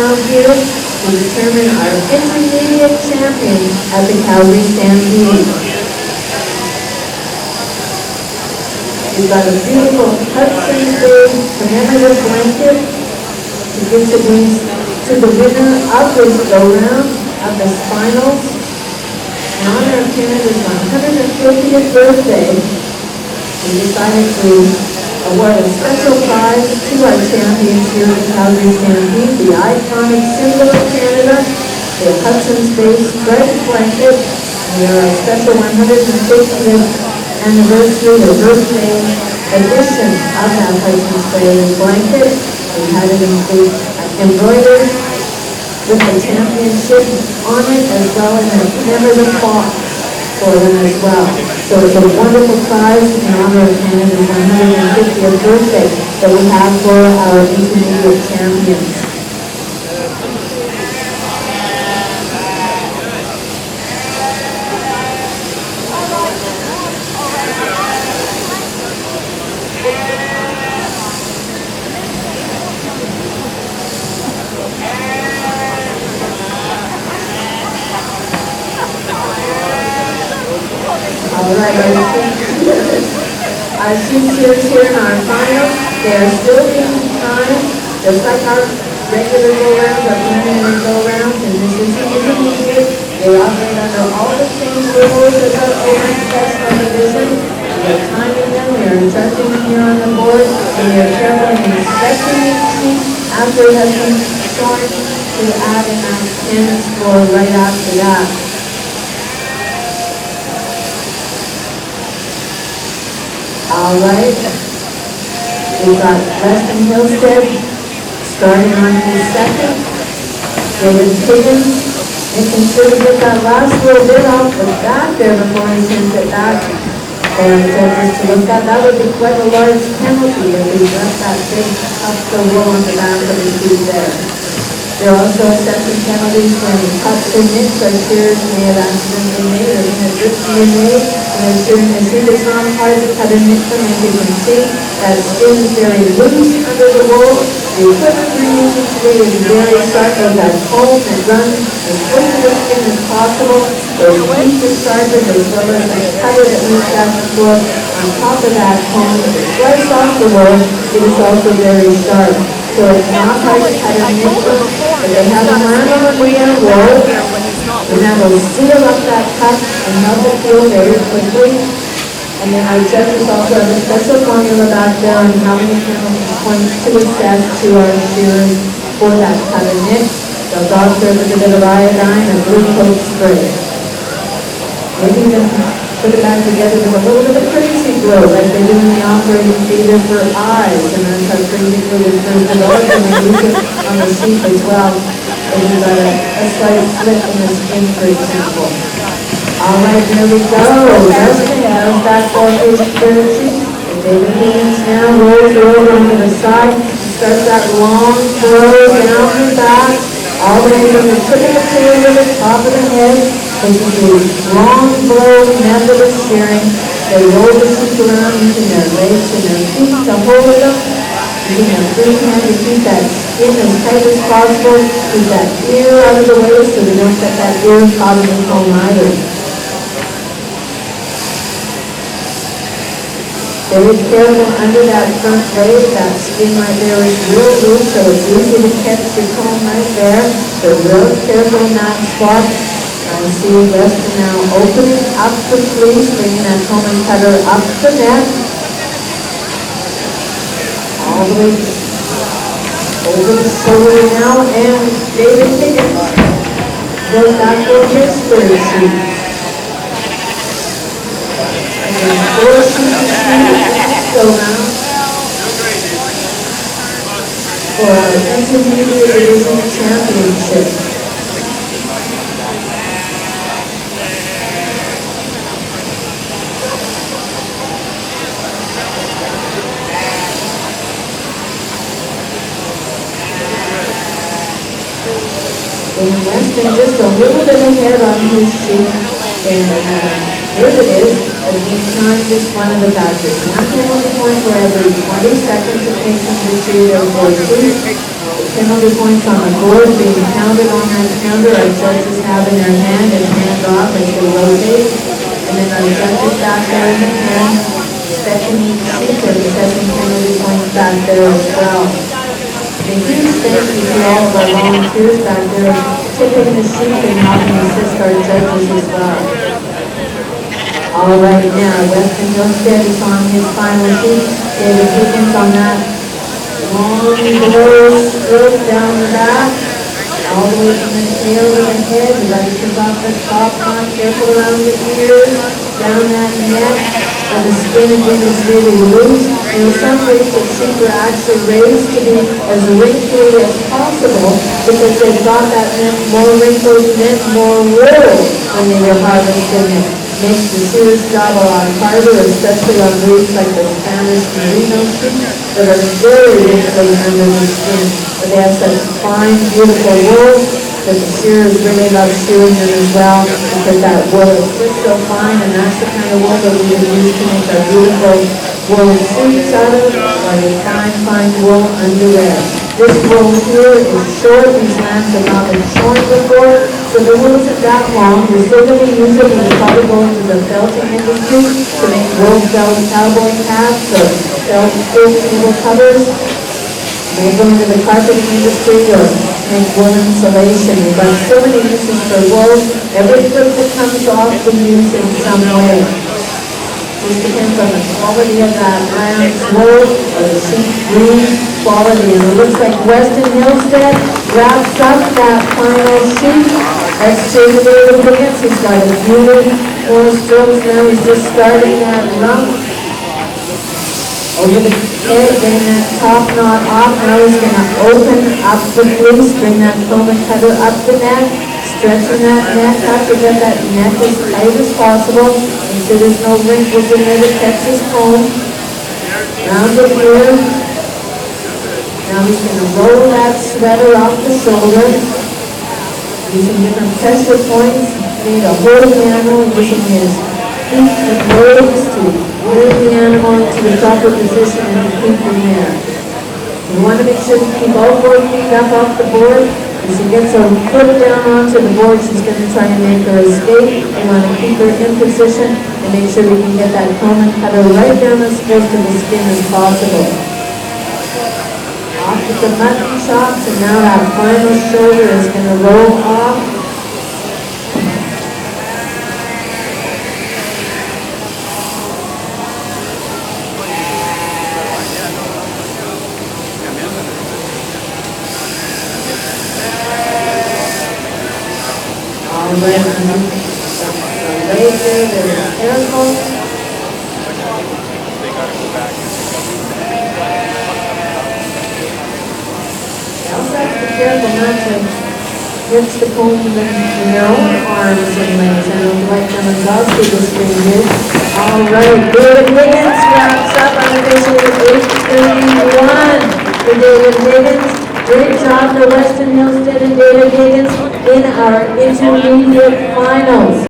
round here to determine our intermediate champion at the Calgary Stampede. We've got a beautiful Hudson's Bay commemorative blanket to give to the winner of this go-round of the finals. In honor of Canada's 150th birthday, we decided to award a special prize to our champions here at the Calgary Stampede, the iconic symbol of Canada, the Hudson's Bay striped blanket. We are a special 150th anniversary, the birthday edition of that Hudson's Bay blanket. We had it embroidered with the championship on it, as well as a commemorative box for them as well. So it's a wonderful prize in honor of Canada's 150th birthday that we have for our intermediate champions. Alright, our two shearers here in our final, they are still being timed, just like our regular go-rounds, our preliminary go-rounds, and this is the intermediate. They operate under all the same rules as our open test division. We are timing them, we are judging them here on the board, and we are carefully inspecting each sheet after it has been shorn to add in our standard score right after that. Alright, we've got Weston Hillstead starting on his second. David Higgins making sure to get that last little bit off the back there before he sends it back for the judges to look at. That would be quite a large penalty if we left that big up the roll on the back of the shoe there. There are also assessment penalties when cups and nicks our shearers may have accidentally made or when a drip being made. And as soon as it's not hard to cut and nick them, as you can see, that skin is very loose under the wool. The equipment we're using today is very sharp with that comb that runs as close to the skin as possible. Those teeth are sharpened as well as the cutter that we've got before. On top of that comb, to slice off the wool, it is also very sharp. So it's not hard to cut and nick them, but they have a land on the way of wool, and that will seal up that cut and help it heal very quickly. And then our judges also have a special formula back there on how many points to assess to our shearers for that cut and nick. They'll doctor with a bit of iodine and glucose spray. Maybe then put it back together with a little bit of crazy glue, like they do in the operating theater for eyes, and that's how crazy glue is for developed, and we use it on the sheep as well. If you've got a slight slit in the skin, for example. Alright, there we go. Weston has that for his third sheet. And David Higgins now rolls it over onto the side, starts that long throw down the back, all the way from the tip of the tail to the top of the head. This is a long blow method of shearing. They roll the sheep around using their legs and their feet to hold them, using their free hand to keep that skin as tight as possible, keep that ear out of the way so we don't get that ear caught in the comb either. Very careful under that front leg. That skin right there is real loose, so it's easy to catch your comb right there. So real careful in that spot. I see Weston now opening up the fleece, bringing that comb and cutter up the neck. All the way over the shoulder now, and David Higgins goes back for his third sheet. And 4 sheets go round for our intermediate division championship. And Weston just a little bit ahead on his sheet, and here it is, as we time just one of the batches. One penalty point for every 20 seconds it takes them to shear their 4 sheets. The penalty points on the board being counted on that counter. Our judges have in their hand and hand off as they rotate. And then our judges back there in the hand, inspecting each seat and assessing penalty points back there as well. A huge thank you to all of our volunteers back there tipping the sheet and helping assist our judges as well. All right, now Weston Hillstead is on his final sheet. David Higgins on that long stroke down the back, all the way from the tail to the head. You got to take off the top knot, careful around the ears, down that neck, and the skin again is really loose. There are some ways that sheep are actually raised to be as wrinkly as possible because they've got that meant more wrinkles meant more wool when they were harvested. Makes the shearer's job a lot harder, especially on breeds like the Spanish Merino sheep that are very wrinkly under the skin. But they have such fine, beautiful wool that the shearers really love shearing them as well because that wool is just so fine, and that's the kind of wool that we would use to make our beautiful wool suits out of, or the fine wool underwear. This wool here is short. These lambs have not been shorn before, so the wool isn't that long. We're still going to use it. We'll probably go into the felting industry to make wool felt cowboy hats or felt full table covers. May go into the carpeting industry or make wool insulation. We've got so many uses for wool. Every foot that comes off we use in some way. Just depends on the quality of that lamb's wool or the sheep breed quality. And it looks like Weston Hillstead wraps up that final sheet. Let's see the David Higgins. He's got a few more strokes now. He's just starting that rump over the head, getting that top knot off. Now he's going to open up the fleece, bring that comb and cutter up the neck, stretching that neck up to get that neck as tight as possible. Make sure there's no wrinkles in there to catch his comb. Round it here. Now he's going to roll that sweater off the shoulder. Using different pressure points, need to hold the animal, using his feet and legs to move the animal into the proper position and to keep him there. You want to make sure to keep all 4 feet up off the board. As she gets her foot down onto the board, she's going to try and make her escape. We want to keep her in position and make sure we can get that comb and cutter right down as close to the skin as possible. Off with the mutton chops, and now that final shoulder is going to roll off. All right, right there, they're careful. Careful not to hit the combs in their own arms and legs. I don't like them as well through this thing here. All right, David Higgins wraps up unofficially with 8:31 for David Higgins. Great job to Weston Hillstead and David Higgins in our intermediate finals.